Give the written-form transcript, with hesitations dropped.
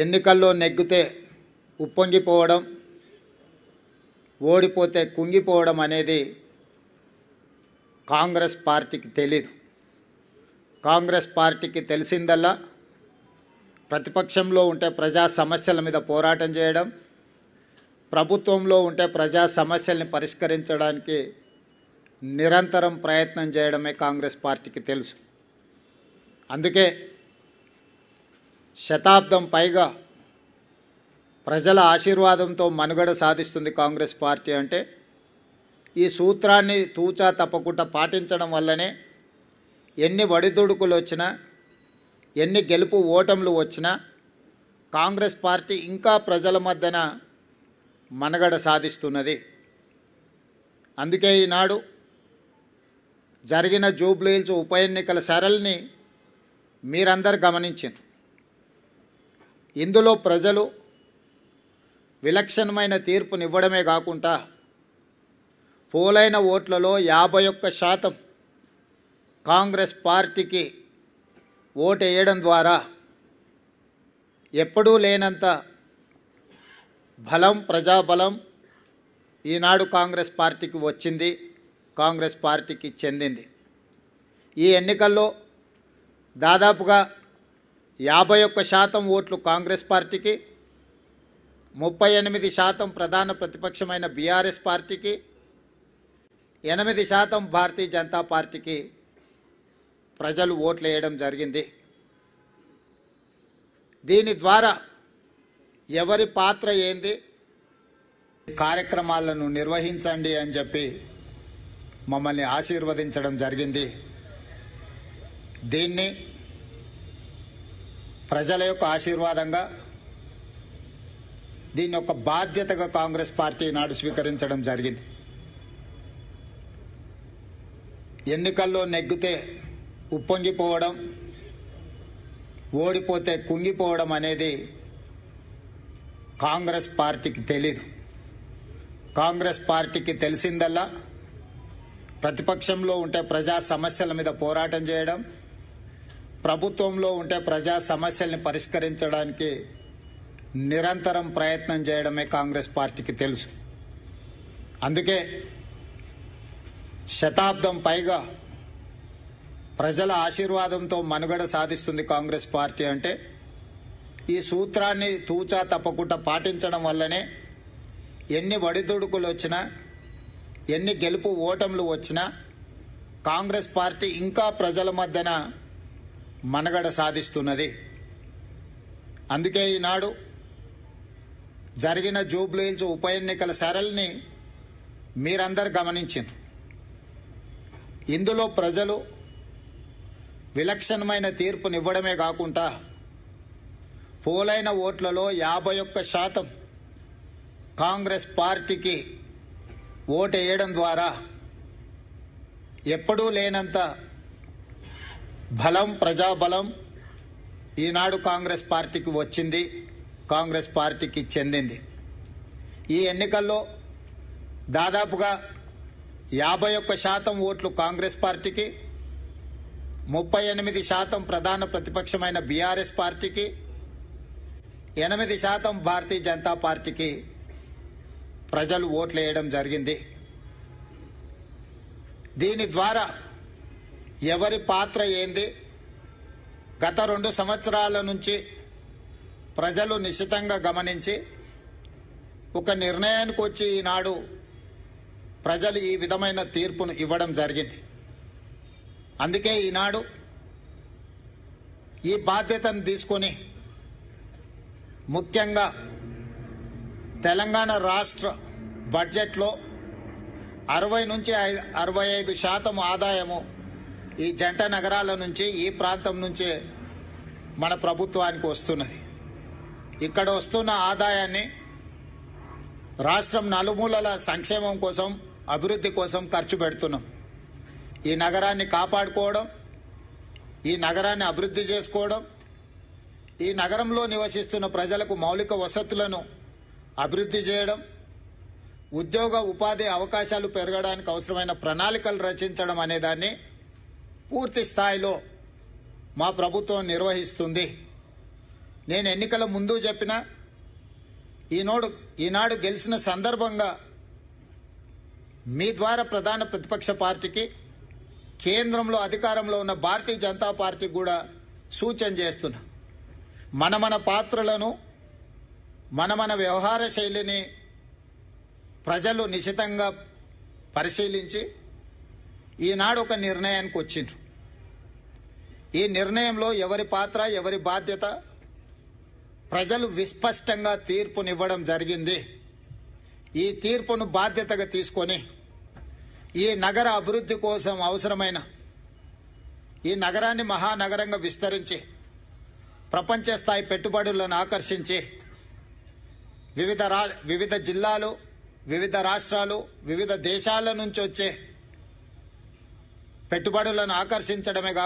ఎన్నికల్లో నెగ్గితే ఉప్పొంగిపోవడం, ఓడిపోతే కుంగిపోవడం అనేది కాంగ్రెస్ పార్టీకి తెలీదు. కాంగ్రెస్ పార్టీకి తెలిసిందల్లా ప్రతిపక్షంలో ఉంటే ప్రజా సమస్యల మీద పోరాటం చేయడం, ప్రభుత్వంలో ఉంటే ప్రజా సమస్యల్ని పరిష్కరించడానికి నిరంతరం ప్రయత్నం చేయడమే కాంగ్రెస్ పార్టీకి తెలుసు. అందుకే శతాబ్దం పైగా ప్రజల ఆశీర్వాదంతో మనుగడ సాధిస్తుంది కాంగ్రెస్ పార్టీ. అంటే ఈ సూత్రాన్ని తూచా తప్పకుండా పాటించడం వల్లనే ఎన్ని ఒడిదుడుకులు వచ్చినా, ఎన్ని గెలుపు ఓటములు వచ్చినా కాంగ్రెస్ పార్టీ ఇంకా ప్రజల మధ్యన మనుగడ సాధిస్తున్నది. అందుకే ఈనాడు జరిగిన జూబ్లీహిల్స్ ఉప ఎన్నికల సరళిని మీరందరూ గమనించారు. ఇందులో ప్రజలు విలక్షణమైన తీర్పునివ్వడమే కాకుండా పోలైన ఓట్లలో 51% కాంగ్రెస్ పార్టీకి ఓటేయడం ద్వారా ఎప్పుడూ లేనంత బలం, ప్రజాబలం ఈనాడు కాంగ్రెస్ పార్టీకి వచ్చింది, కాంగ్రెస్ పార్టీకి చెందింది. ఈ ఎన్నికల్లో దాదాపుగా 51% ఓట్లు కాంగ్రెస్ పార్టీకి, 38% ప్రధాన ప్రతిపక్షమైన బీఆర్ఎస్ పార్టీకి, 8% భారతీయ జనతా పార్టీకి ప్రజలు ఓట్లు వేయడం జరిగింది. దీని ద్వారా ఎవరి పాత్ర ఏంది, కార్యక్రమాలను నిర్వహించండి అని చెప్పి మమ్మల్ని ఆశీర్వదించడం జరిగింది. దీన్ని ప్రజల యొక్క ఆశీర్వాదంగా, దీన్ని ఒక బాధ్యతగా కాంగ్రెస్ పార్టీ నాడు స్వీకరించడం జరిగింది. ఎన్నికల్లో నెగ్గితే ఉప్పొంగిపోవడం, ఓడిపోతే కుంగిపోవడం అనేది కాంగ్రెస్ పార్టీకి తెలీదు. కాంగ్రెస్ పార్టీకి తెలిసిందల్లా ప్రతిపక్షంలో ఉంటే ప్రజా సమస్యల మీద పోరాటం చేయడం, ప్రభుత్వంలో ఉంటే ప్రజా సమస్యల్ని పరిష్కరించడానికి నిరంతరం ప్రయత్నం చేయడమే కాంగ్రెస్ పార్టీకి తెలుసు. అందుకే శతాబ్దం పైగా ప్రజల ఆశీర్వాదంతో మనుగడ సాధిస్తుంది కాంగ్రెస్ పార్టీ. అంటే ఈ సూత్రాన్ని తూచా తప్పకుండా పాటించడం వల్లనే ఎన్ని ఒడిదుడుకులు వచ్చినా, ఎన్ని గెలుపు ఓటములు వచ్చినా కాంగ్రెస్ పార్టీ ఇంకా ప్రజల మధ్యన మనుగడ సాధిస్తున్నది. అందుకే ఈనాడు జరిగిన జూబ్లీహిల్స్ ఉప ఎన్నికల సరళిని మీరందరూ గమనించారు. ఇందులో ప్రజలు విలక్షణమైన తీర్పునివ్వడమే కాకుండా పోలైన ఓట్లలో 51% కాంగ్రెస్ పార్టీకి ఓటేయడం ద్వారా ఎప్పుడూ లేనంత బలం, ప్రజాబలం ఈనాడు కాంగ్రెస్ పార్టీకి వచ్చింది, కాంగ్రెస్ పార్టీకి చెందింది. ఈ ఎన్నికల్లో దాదాపుగా 51% ఓట్లు కాంగ్రెస్ పార్టీకి, 38% ప్రధాన ప్రతిపక్షమైన బీఆర్ఎస్ పార్టీకి, 8% భారతీయ జనతా పార్టీకి ప్రజలు ఓట్లు వేయడం జరిగింది. దీని ద్వారా ఎవరి పాత్ర ఏంది, గత 2 సంవత్సరాల నుంచి ప్రజలు నిశితంగా గమనించి ఒక నిర్ణయానికి వచ్చి ఈనాడు ప్రజలు ఈ విధమైన తీర్పును ఇవ్వడం జరిగింది. అందుకే ఈనాడు ఈ బాధ్యతను తీసుకొని ముఖ్యంగా తెలంగాణ రాష్ట్ర బడ్జెట్లో 60 నుంచి 65% ఆదాయము ఈ జంట నగరాల నుంచి, ఈ ప్రాంతం నుంచే మన ప్రభుత్వానికి వస్తున్నది. ఇక్కడ వస్తున్న ఆదాయాన్ని రాష్ట్రం నలుమూలల సంక్షేమం కోసం, అభివృద్ధి కోసం ఖర్చు పెడుతున్నాం. ఈ నగరాన్ని కాపాడుకోవడం, ఈ నగరాన్ని అభివృద్ధి చేసుకోవడం, ఈ నగరంలో నివసిస్తున్న ప్రజలకు మౌలిక వసతులను అభివృద్ధి చేయడం, ఉద్యోగ ఉపాధి అవకాశాలు పెరగడానికి అవసరమైన ప్రణాళికలు రచించడం అనే దాన్ని పూర్తి స్థాయిలో మా ప్రభుత్వం నిర్వహిస్తుంది. నేను ఎన్నికల ముందు చెప్పిన ఈనాడు గెలిచిన సందర్భంగా మీ ద్వారా ప్రధాన ప్రతిపక్ష పార్టీకి కేంద్రంలో అధికారంలో ఉన్న భారతీయ జనతా పార్టీకి కూడా సూచన చేస్తున్నా. మన పాత్రలను మన వ్యవహార శైలిని ప్రజలు నిశితంగా పరిశీలించి ఈనాడు ఒక నిర్ణయానికి వచ్చిండ్రు. ఈ నిర్ణయంలో ఎవరి పాత్ర ఎవరి బాధ్యత ప్రజలు విస్పష్టంగా తీర్పునివ్వడం జరిగింది. ఈ తీర్పును బాధ్యతగా తీసుకొని ఈ నగర అభివృద్ధి కోసం అవసరమైన ఈ నగరాన్ని మహానగరంగా విస్తరించి ప్రపంచ స్థాయి పెట్టుబడులను ఆకర్షించి వివిధ జిల్లాలు, వివిధ రాష్ట్రాలు, వివిధ దేశాల నుంచి వచ్చే పెట్టుబడులను ఆకర్షించడమే కాకుండా